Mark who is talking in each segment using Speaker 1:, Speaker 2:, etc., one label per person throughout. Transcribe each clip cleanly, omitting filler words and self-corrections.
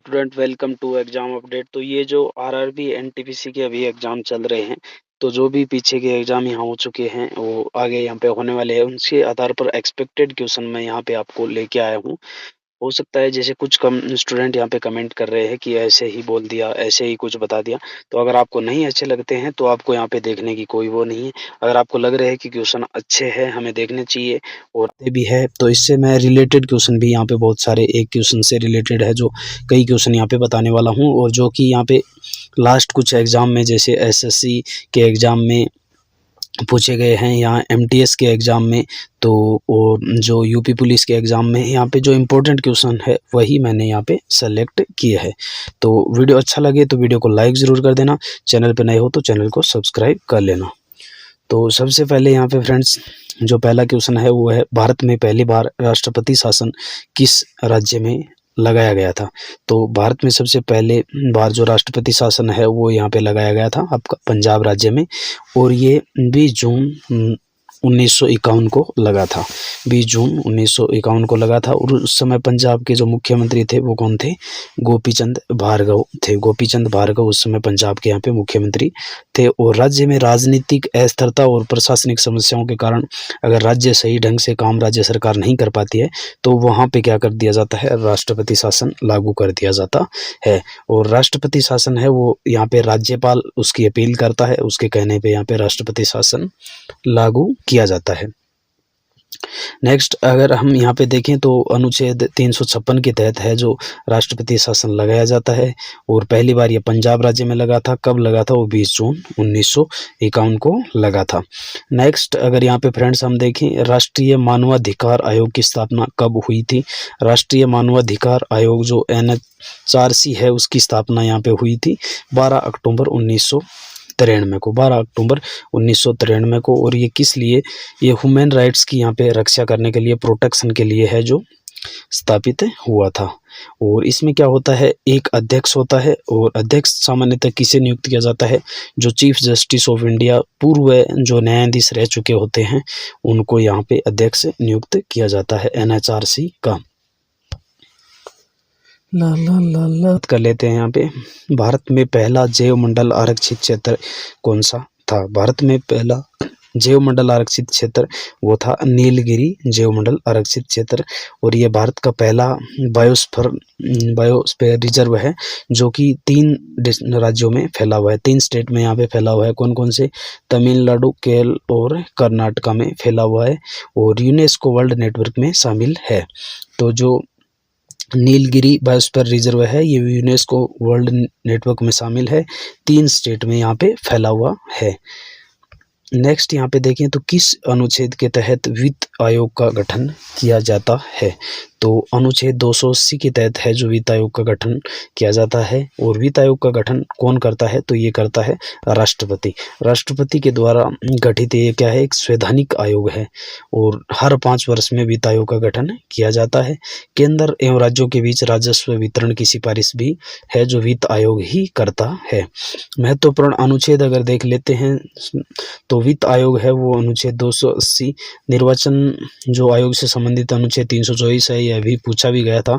Speaker 1: Student, welcome to exam update. तो ये जो आरआरबी एनटीपीसी के अभी एग्जाम चल रहे हैं, तो जो भी पीछे के एग्जाम यहाँ हो चुके हैं वो आगे यहाँ पे होने वाले हैं, उनके आधार पर एक्सपेक्टेड क्वेश्चन मैं यहाँ पे आपको लेके आया हूँ। हो सकता है जैसे कुछ कम स्टूडेंट यहाँ पे कमेंट कर रहे हैं कि ऐसे ही बोल दिया, ऐसे ही कुछ बता दिया। तो अगर आपको नहीं अच्छे लगते हैं तो आपको यहाँ पे देखने की कोई वो नहीं है। अगर आपको लग रहा है कि क्वेश्चन अच्छे हैं, हमें देखने चाहिए और ये भी है, तो इससे मैं रिलेटेड क्वेश्चन भी यहाँ पे बहुत सारे एक क्वेश्चन से रिलेटेड है जो कई क्वेश्चन यहाँ पे बताने वाला हूँ, और जो कि यहाँ पे लास्ट कुछ एग्जाम में जैसे एसएससी के एग्जाम में पूछे गए हैं, यहाँ एमटीएस के एग्ज़ाम में, तो और जो यूपी पुलिस के एग्ज़ाम में यहाँ पे जो इम्पोर्टेंट क्वेश्चन है वही मैंने यहाँ पे सेलेक्ट किए हैं। तो वीडियो अच्छा लगे तो वीडियो को लाइक ज़रूर कर देना, चैनल पे नए हो तो चैनल को सब्सक्राइब कर लेना। तो सबसे पहले यहाँ पे फ्रेंड्स जो पहला क्वेश्चन है वो है, भारत में पहली बार राष्ट्रपति शासन किस राज्य में लगाया गया था? तो भारत में सबसे पहले बार जो राष्ट्रपति शासन है वो यहाँ पे लगाया गया था आपका पंजाब राज्य में, और ये 20 जून 1951 को लगा था। 20 जून 1951 को लगा था, और उस समय पंजाब के जो मुख्यमंत्री थे वो कौन थे? गोपीचंद भार्गव थे। गोपीचंद भार्गव उस समय पंजाब के यहाँ पे मुख्यमंत्री थे। और राज्य में राजनीतिक अस्थिरता और प्रशासनिक समस्याओं के कारण अगर राज्य सही ढंग से काम राज्य सरकार नहीं कर पाती है तो वहाँ पे क्या कर दिया जाता है? राष्ट्रपति शासन लागू कर दिया जाता है। और राष्ट्रपति शासन है वो यहाँ पे राज्यपाल उसकी अपील करता है, उसके कहने पे यहाँ पे राष्ट्रपति शासन लागू किया जाता है। नेक्स्ट अगर हम यहाँ पे देखें तो अनुच्छेद 356 के तहत है जो राष्ट्रपति शासन लगाया जाता है, और पहली बार ये पंजाब राज्य में लगा था। कब लगा था? वो 20 जून 1951 को लगा था। नेक्स्ट अगर यहाँ पे फ्रेंड्स हम देखें, राष्ट्रीय मानवाधिकार आयोग की स्थापना कब हुई थी? राष्ट्रीय मानवाधिकार आयोग जो एनएचआरसी है उसकी स्थापना यहाँ पे हुई थी 12 अक्टूबर 1993 को, 12 अक्टूबर 1993 को। और ये किस लिए? ये ह्यूमन राइट्स की यहाँ पे रक्षा करने के लिए, प्रोटेक्शन के लिए है जो स्थापित हुआ था। और इसमें क्या होता है? एक अध्यक्ष होता है, और अध्यक्ष सामान्यतः किसे नियुक्त किया जाता है? जो चीफ जस्टिस ऑफ इंडिया, पूर्व जो न्यायाधीश रह चुके होते हैं उनको यहाँ पे अध्यक्ष नियुक्त किया जाता है एनएचआरसी का। कर लेते हैं यहाँ पे, भारत में पहला जैव मंडल आरक्षित क्षेत्र कौन सा था? भारत में पहला जैव मंडल आरक्षित क्षेत्र वो था नीलगिरी जैव मंडल आरक्षित क्षेत्र, और ये भारत का पहला बायोस्फीयर रिजर्व है जो कि 3 राज्यों में फैला हुआ है, 3 स्टेट में यहाँ पे फैला हुआ है। कौन कौन से? तमिलनाडु, केरल और कर्नाटका में फैला हुआ है, और यूनेस्को वर्ल्ड नेटवर्क में शामिल है। तो जो नीलगिरी बायोस्फीयर रिजर्व है ये यूनेस्को वर्ल्ड नेटवर्क में शामिल है, 3 स्टेट में यहाँ पे फैला हुआ है। नेक्स्ट यहाँ पे देखें तो किस अनुच्छेद के तहत वित्त आयोग का गठन किया जाता है? तो अनुच्छेद 280 के तहत है जो वित्त आयोग का गठन किया जाता है। और वित्त आयोग का गठन कौन करता है? तो ये करता है राष्ट्रपति। राष्ट्रपति के द्वारा गठित ये क्या है? एक संवैधानिक आयोग है, और हर 5 वर्ष में वित्त आयोग का गठन किया जाता है। केंद्र एवं राज्यों के बीच राजस्व वितरण की सिफारिश भी है जो वित्त आयोग ही करता है। महत्वपूर्ण अनुच्छेद अगर देख लेते हैं तो वित्त आयोग है वो अनुच्छेद 280, निर्वाचन जो आयोग से संबंधित अनुच्छेद 324 है, यह भी पूछा भी गया था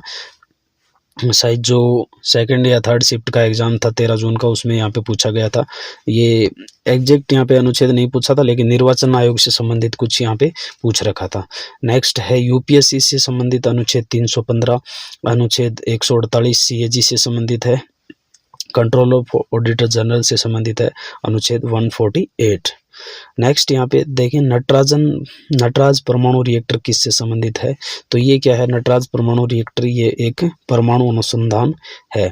Speaker 1: शायद जो 2nd या 3rd शिफ्ट का एग्जाम था 13 जून का, उसमें यहाँ पे पूछा गया था। ये एग्जैक्ट यहाँ पे अनुच्छेद नहीं पूछा था, लेकिन निर्वाचन आयोग से संबंधित कुछ यहाँ पे पूछ रखा था। नेक्स्ट है यूपीएससी से संबंधित अनुच्छेद 315, अनुच्छेद 148 सीएजी से संबंधित है, कंट्रोल ऑफ ऑडिटर जनरल से संबंधित है अनुच्छेद 148। नेक्स्ट यहाँ पे देखें, नटराज परमाणु रिएक्टर किससे संबंधित है? तो ये क्या है? नटराज परमाणु रिएक्टर ये एक परमाणु अनुसंधान है,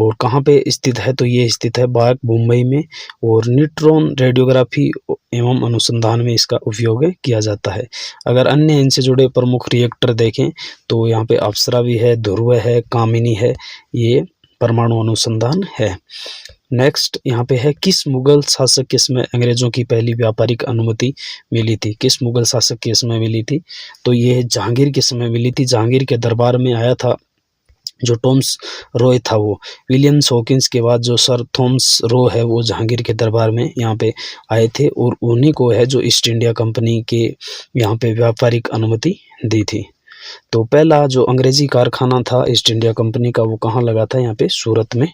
Speaker 1: और कहाँ पे स्थित है? तो ये स्थित है बाग मुंबई में, और न्यूट्रॉन रेडियोग्राफी एवं अनुसंधान में इसका उपयोग किया जाता है। अगर अन्य इनसे जुड़े प्रमुख रिएक्टर देखें तो यहाँ पे अप्सरा भी है, ध्रुव है, कामिनी है, ये परमाणु अनुसंधान है। नेक्स्ट यहाँ पे है, किस मुगल शासक के समय अंग्रेजों की पहली व्यापारिक अनुमति मिली थी? किस मुगल शासक के समय मिली थी? तो ये जहांगीर के समय मिली थी। जहांगीर के दरबार में आया था जो टॉमस रॉय था, वो विलियम्स हॉकिंस के बाद जो सर थॉमस रो है वो जहांगीर के दरबार में यहाँ पे आए थे, और उन्हीं को है जो ईस्ट इंडिया कंपनी के यहाँ पे व्यापारिक अनुमति दी थी। तो पहला जो अंग्रेजी कारखाना था ईस्ट इंडिया कंपनी का वो कहाँ लगा था, यहाँ पे सूरत में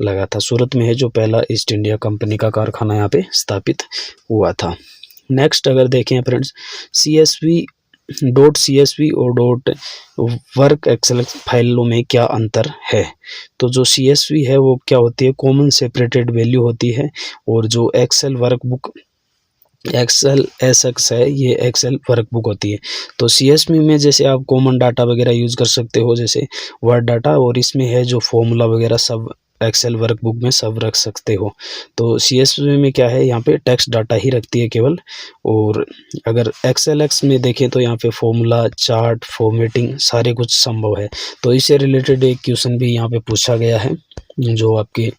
Speaker 1: लगा था। सूरत में है जो पहला ईस्ट इंडिया कंपनी का कारखाना यहाँ पे स्थापित हुआ था। नेक्स्ट अगर देखें फ्रेंड्स, CSV और डॉट वर्क एक्सेल फाइलों में क्या अंतर है। तो जो CSV है वो क्या होती है, कॉमन सेपरेटेड वैल्यू होती है, और जो एक्सेल वर्कबुक एक्सेल SX है ये एक्सेल वर्कबुक होती है। तो CSV में जैसे आप कॉमन डाटा वगैरह यूज़ कर सकते हो जैसे वर्ड डाटा, और इसमें है जो फॉर्मूला वगैरह सब एक्सेल वर्कबुक में सब रख सकते हो। तो CSV में क्या है, यहाँ पे टेक्स्ट डाटा ही रखती है केवल। और अगर XLX में देखें तो यहाँ पे फॉर्मूला, चार्ट, फॉर्मेटिंग सारे कुछ संभव है। तो इससे रिलेटेड एक क्वेश्चन भी यहाँ पे पूछा गया है जो आपके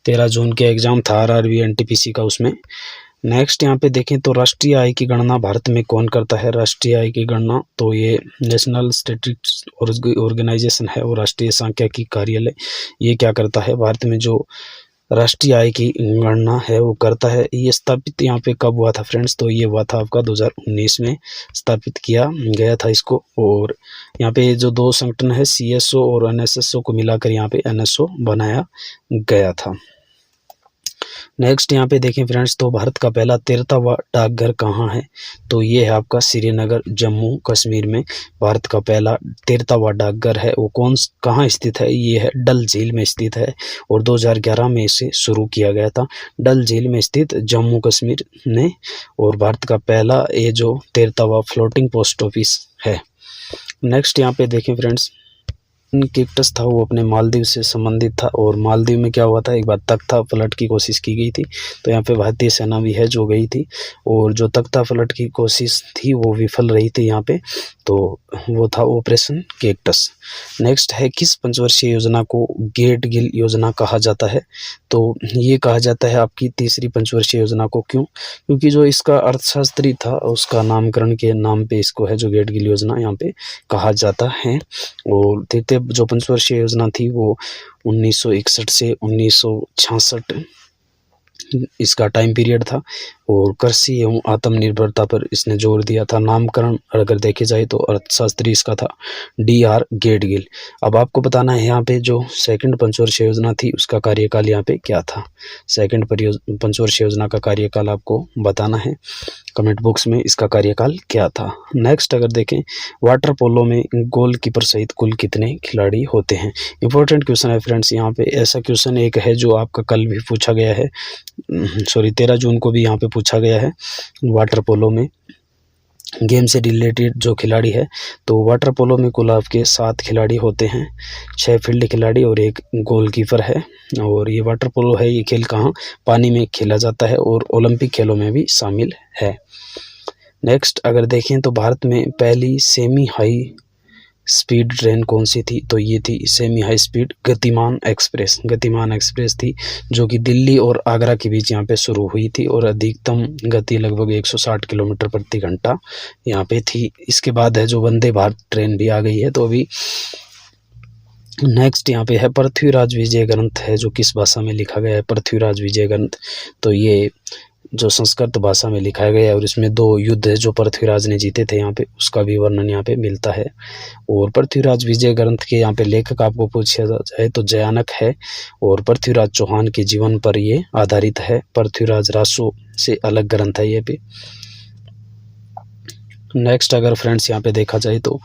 Speaker 1: 13 जून के एग्जाम था RRB NTPC का, उसमें। नेक्स्ट यहाँ पे देखें तो राष्ट्रीय आय की गणना भारत में कौन करता है। राष्ट्रीय आय की गणना तो ये नेशनल स्टैटिस्टिक्स ऑर्गेनाइजेशन है और राष्ट्रीय सांख्यिकी कार्यालय ये क्या करता है, भारत में जो राष्ट्रीय आय की गणना है वो करता है। ये स्थापित यहाँ पे कब हुआ था फ्रेंड्स, तो ये हुआ था आपका 2019 में स्थापित किया गया था इसको। और यहाँ पे जो दो संगठन है CSO और NSSO को मिलाकर यहाँ पे NSO बनाया गया था। नेक्स्ट यहाँ पे देखें फ्रेंड्स, तो भारत का पहला 13वां डाकघर कहाँ है, तो ये है आपका श्रीनगर जम्मू कश्मीर में भारत का पहला 13वां डाकघर है। वो कहाँ स्थित है, ये है डल झील में स्थित है, और 2011 में इसे शुरू किया गया था, डल झील में स्थित जम्मू कश्मीर ने। और भारत का पहला ये जो 13वां फ्लोटिंग पोस्ट ऑफिस है। नेक्स्ट यहाँ पे देखें फ्रेंड्स, कैक्टस था वो अपने मालदीव से संबंधित था, और मालदीव में क्या हुआ था, एक बार तख्ता पलट की कोशिश की गई थी, तो यहाँ पे भारतीय सेना भी है जो गई थी, और जो तख्ता पलट की कोशिश थी वो विफल रही थी यहाँ पे, तो वो था ऑपरेशन कैक्टस। नेक्स्ट है, किस पंचवर्षीय योजना को गेट गिल योजना कहा जाता है, तो ये कहा जाता है आपकी तीसरी पंचवर्षीय योजना को। क्यों, क्योंकि जो इसका अर्थशास्त्री था उसका नामकरण के नाम पे इसको है जो गेट गिल योजना यहाँ पे कहा जाता है। और तृतीय जो पंचवर्षीय योजना थी वो 1961 से 1966 इसका टाइम पीरियड था, और कृषि एवं आत्मनिर्भरता पर इसने जोर दिया था। नामकरण अगर देखे जाए तो अर्थशास्त्री इसका था DR गेटगिल। अब आपको बताना है यहाँ पे जो सेकंड पंचवर्षीय योजना थी उसका कार्यकाल यहाँ पे क्या था। सेकंड पंचवर्षीय योजना का कार्यकाल आपको बताना है कमेंट बॉक्स में, इसका कार्यकाल क्या था। नेक्स्ट अगर देखें, वाटर पोलो में गोलकीपर सहित कुल कितने खिलाड़ी होते हैं। इंपॉर्टेंट क्वेश्चन है फ्रेंड्स, यहाँ पे ऐसा क्वेश्चन एक है जो आपका कल भी पूछा गया है, 13 जून को भी यहाँ पे पूछा गया है। वाटर पोलो में गेम से रिलेटेड जो खिलाड़ी है, तो वाटर पोलो में कुल आपके 7 खिलाड़ी होते हैं, 6 फील्ड खिलाड़ी और 1 गोलकीपर है। और ये वाटर पोलो है, ये खेल कहाँ, पानी में खेला जाता है और ओलंपिक खेलों में भी शामिल है। नेक्स्ट अगर देखें तो भारत में पहली सेमी हाई स्पीड ट्रेन कौन सी थी, तो ये थी सेमी हाई स्पीड गतिमान एक्सप्रेस थी, जो कि दिल्ली और आगरा के बीच यहाँ पे शुरू हुई थी, और अधिकतम गति लगभग 160 किलोमीटर प्रति घंटा यहाँ पे थी। इसके बाद है जो वंदे भारत ट्रेन भी आ गई है। तो अभी नेक्स्ट यहाँ पे है पृथ्वीराज विजय ग्रंथ है जो किस भाषा में लिखा गया है। पृथ्वीराज विजय ग्रंथ तो ये जो संस्कृत भाषा में लिखा गया है, और इसमें 2 युद्ध जो पृथ्वीराज ने जीते थे यहाँ पे उसका भी वर्णन यहाँ पे मिलता है। और पृथ्वीराज विजय ग्रंथ के यहाँ पे लेखक आपको पूछा जाए तो जयानक है, और पृथ्वीराज चौहान के जीवन पर ये आधारित है। पृथ्वीराज रासो से अलग ग्रंथ है ये पे। नेक्स्ट अगर फ्रेंड्स यहाँ पे देखा जाए तो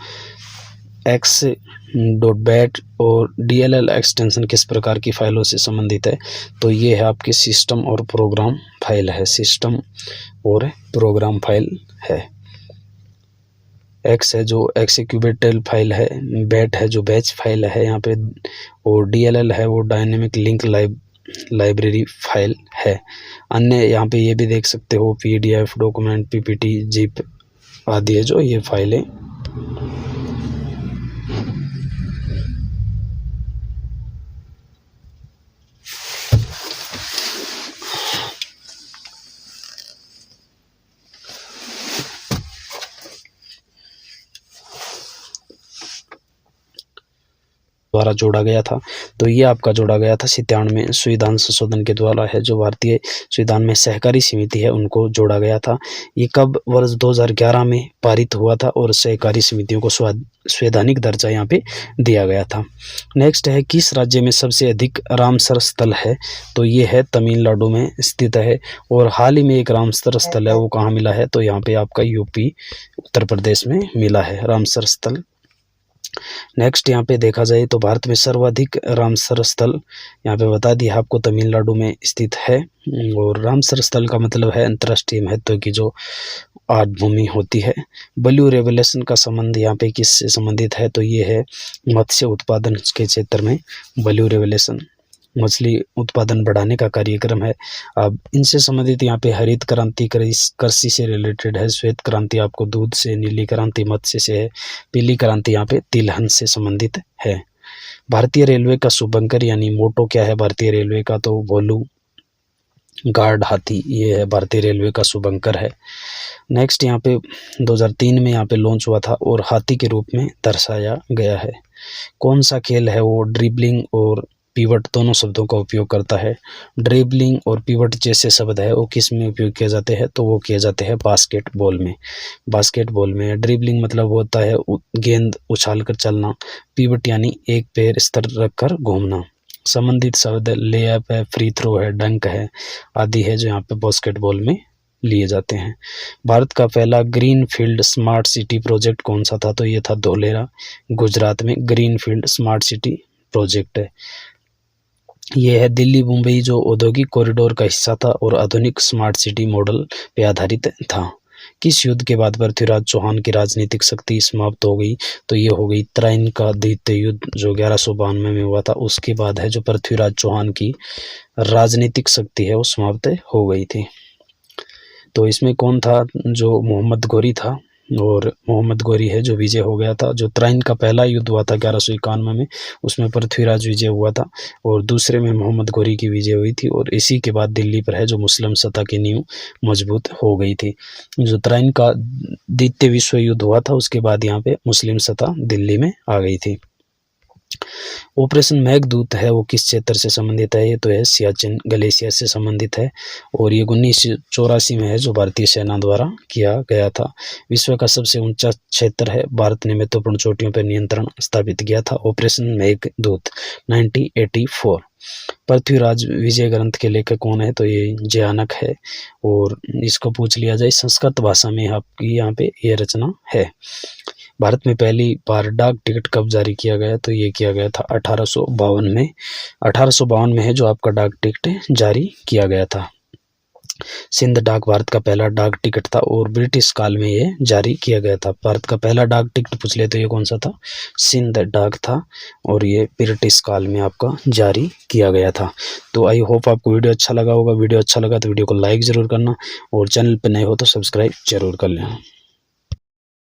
Speaker 1: x.bat और DLL एक्सटेंशन किस प्रकार की फाइलों से संबंधित है, तो ये है आपके सिस्टम और प्रोग्राम फाइल है, सिस्टम और प्रोग्राम फाइल है। X है जो एक्सिक्यूटेबल फाइल है, BAT है जो बैच फाइल है यहाँ पे, और DLL है वो डायनेमिक लिंक लाइब्रेरी फाइल है। अन्य यहाँ पे ये भी देख सकते हो PDF, डॉक्यूमेंट, PPT, ZIP आदि है जो ये फाइलें। द्वारा जोड़ा गया था। तो ये आपका जोड़ा गया था 97वें संविधान संशोधन के द्वारा है, जो भारतीय संविधान में सहकारी समिति है उनको जोड़ा गया था। ये कब वर्ष 2011 में पारित हुआ था और सहकारी समितियों को संवैधानिक दर्जा यहाँ पे दिया गया था। नेक्स्ट है किस राज्य में सबसे अधिक रामसर स्थल है, तो ये है तमिलनाडु में स्थित है। और हाल ही में एक रामसर स्थल है वो कहाँ मिला है, तो यहाँ पे आपका यूपी उत्तर प्रदेश में मिला है रामसर स्थल। नेक्स्ट यहाँ पे देखा जाए तो भारत में सर्वाधिक रामसर स्थल यहाँ पे बता दिया आपको तमिलनाडु में स्थित है। और रामसर स्थल का मतलब है अंतर्राष्ट्रीय महत्व की जो आठ भूमि होती है। ब्लू रेवोल्यूशन का संबंध यहाँ पे किससे संबंधित है, तो ये है मत्स्य उत्पादन के क्षेत्र में ब्लू रेवोल्यूशन मछली उत्पादन बढ़ाने का कार्यक्रम है। अब इनसे संबंधित यहाँ पे हरित क्रांति कृषि से रिलेटेड है, श्वेत क्रांति आपको दूध से, नीली क्रांति मत्स्य से है, पीली क्रांति यहाँ पे तिलहन से संबंधित है। भारतीय रेलवे का शुभंकर यानी मोटो क्या है भारतीय रेलवे का, तो वोलू गार्ड हाथी, ये है भारतीय रेलवे का शुभंकर है। नेक्स्ट यहाँ पे 2003 में यहाँ पे लॉन्च हुआ था और हाथी के रूप में दर्शाया गया है। कौन सा खेल है वो ड्रिबलिंग और पिवट दोनों शब्दों का उपयोग करता है। ड्रिबलिंग और पिवट जैसे शब्द है वो किस में उपयोग किए जाते हैं, तो वो किए जाते हैं बास्केटबॉल में। बास्केटबॉल में ड्रिबलिंग मतलब होता है गेंद उछाल कर चलना, पिवट यानी एक पैर स्तर रख कर घूमना। संबंधित शब्द लेअप है, फ्री थ्रो है, डंक है आदि है जो यहाँ पे बास्केटबॉल में लिए जाते हैं। भारत का पहला green field smart city project कौन सा था, तो ये था धोलेरा गुजरात में green field smart city project है। ये है दिल्ली मुंबई जो औद्योगिक कॉरिडोर का हिस्सा था और आधुनिक स्मार्ट सिटी मॉडल पे आधारित था। किस युद्ध के बाद पृथ्वीराज चौहान की राजनीतिक शक्ति समाप्त हो गई, तो ये हो गई त्राइन का द्वितीय युद्ध जो 1192 में हुआ था, उसके बाद है जो पृथ्वीराज चौहान की राजनीतिक शक्ति है वो समाप्त हो गई थी। तो इसमें कौन था, जो मोहम्मद गौरी था, और मोहम्मद गौरी है जो विजय हो गया था। जो त्राइन का पहला युद्ध हुआ था 1191 में, उसमें पृथ्वीराज विजय हुआ था और दूसरे में मोहम्मद गौरी की विजय हुई थी। और इसी के बाद दिल्ली पर है जो मुस्लिम सत्ता की नींव मजबूत हो गई थी। जो त्राइन का द्वितीय विश्व युद्ध हुआ था उसके बाद यहाँ पे मुस्लिम सत्ता दिल्ली में आ गई थी। ऑपरेशन मेघदूत है वो किस क्षेत्र से संबंधित है, ये तो है सियाचिन ग्लेशियर से संबंधित है और ये 1984 में है जो भारतीय सेना द्वारा किया गया था। विश्व का सबसे ऊंचा क्षेत्र है, भारत ने महत्वपूर्ण चोटियों पर नियंत्रण स्थापित किया था। ऑपरेशन मेघदूत 1984। पृथ्वीराज विजय ग्रंथ के लेखक कौन है, तो ये जयानक है और इसको पूछ लिया जाए संस्कृत भाषा में आपकी यहाँ पे ये रचना है। भारत में पहली बार डाक टिकट कब जारी किया गया, तो ये किया गया था 1852 में। 1852 में है जो आपका डाक टिकट जारी किया गया था। सिंध डाक भारत का पहला डाक टिकट था और ब्रिटिश काल में ये जारी किया गया था। भारत का पहला डाक टिकट पूछ ले तो ये कौन सा था, सिंध डाक था और ये ब्रिटिश काल में आपका जारी किया गया था। तो आई होप आपको वीडियो अच्छा लगा होगा। वीडियो अच्छा लगा तो वीडियो को लाइक ज़रूर करना और चैनल पर नए हो तो सब्सक्राइब जरूर कर लेना।